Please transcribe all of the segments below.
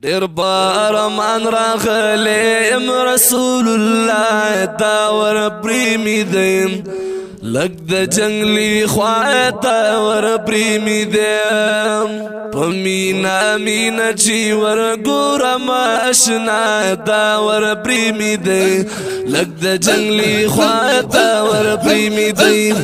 دیر بارمان راغلیم رسول الله داور پریمی دیم لگ د جنگلی خواهتا ور پریمی دیم پمینا مینا چی ور گورم اشنا داور پریمی دیم لگ د جنگلی خواهتا ور پریمی دیم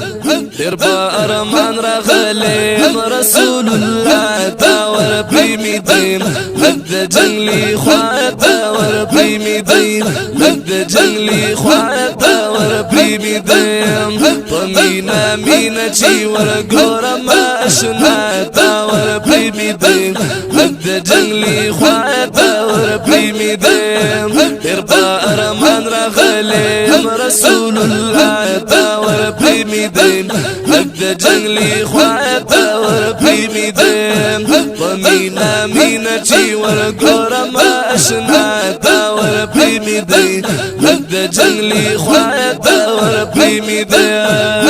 دیر بارمان راغلیم رسول الله داور پریمی دیم لگ د جنگلی خواهتا ور پریمی دیم لگ د جنگلی خواهتا ور پریمی دیم پمینا مینا چی ور گورم اشنا تا ور پریمی دیم لگ د جنگلی خواهتا ور پریمی دیم دیر بارمان راغلیم رسول الله تا ور پریمی دیم لگ د جنگلی خواهتا ور پریمی دیم پمینا مینا چی ور گورم اشنا تا ور پریمی دیم لگ د جنگلی خواهتا ور پریمی دیم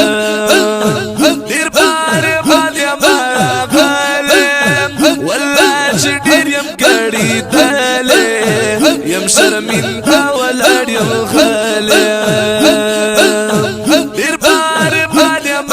دیر بار بالیم غالیم والله چه دیر یم کڑی دالیم یم شرمین تا ولاد یم غالیم دیر بار بالیم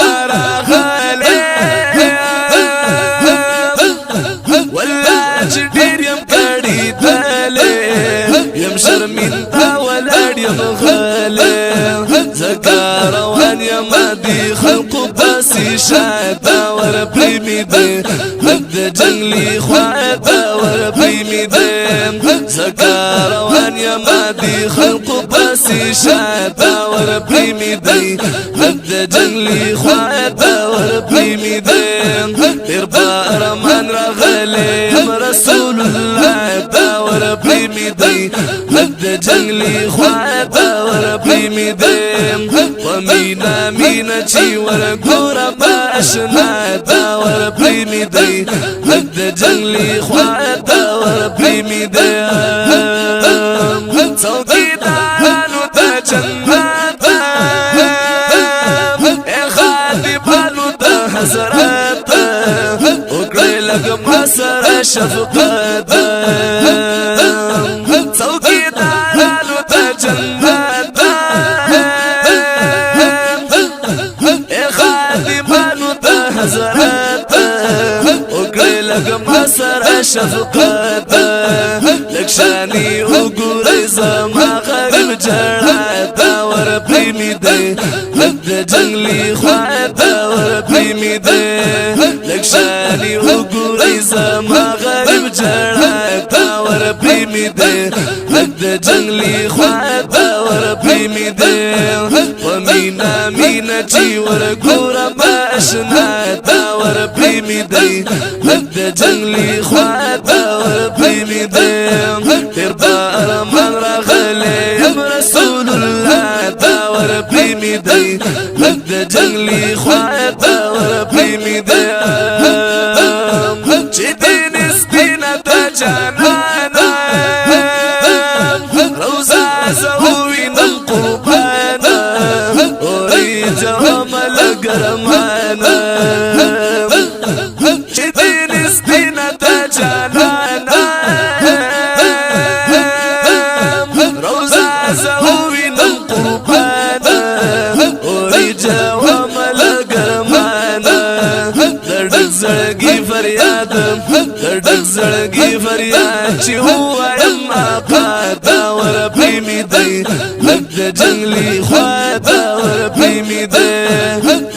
غالیم والله چه دیر یم کڑی دالیم یم شرمین تا ولاد یم غالیم زکار وان یم دی خلق باسی شاتا ور پریمی دیم لگ د جنگلی خواهتا ور پریمی دیم زکار وان یم دی خلق باسی شاتا ور پریمی دیم لگ د جنگلی خواهتا ور پریمی دیم دیر بارمان راغلیم رسول الله تا ور پریمی دیم لگ د جنگلی خواهتا ور پریمی دیم پمینا مینا چی ور گورم اشنا تا ور پریمی دیم لگ د جنگلی خواهتا ور پریمی دیم څوکیدارانو د جنت ای خادمانو د حضرت وکړئ لږ ما سره شفقت څوکیدارانو د جنت ای خادمانو د حضرت وکړئ لږ ما سره شفقت لږ شانې وګورئ زما غریب جړا تا ور پریمی دی لږ د جنگلی خواهتا ور پریمی دی لږ شانې وګورئ زما غریب جړا تا ور پریمی دی لږ د جنگلی خواهتا ور پریمی دی پمینا مینا چی ور گورم اشنا تا ور پریمی دی لږ د جنگلی خواهتا ور پریمی دی دیر بارمان راغلیم رسول الله تا ور پریمی دی لږ د جنگلی خواهتا ور پریمی دی چې دین سپینه د جانانا روزا زوینم قربانا اوری جوامل گرمانا چې دین سپینه د جانانا روزا زوینم قربانا اوری جوامل گرمانا دردک زړګي فریادم دردک زړګي فریاد چې هوایم آقا تا ور پریمی دی لږ د جنگلی خواهتا ور پریمی دی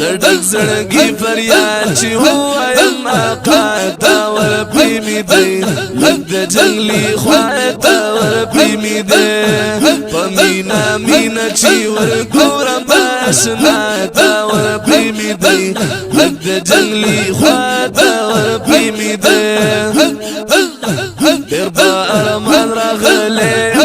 دردک زړګي فریاد چې هوایم آقا تا ور پریمی دی لږ د جنگلی خواهتا ور پریمی دی پمینا مینا چی ور گورم اشنا تا ور پریمی دی لږ د جنگلی خواهتا ور پریمی دی دیر بارمان راغلیم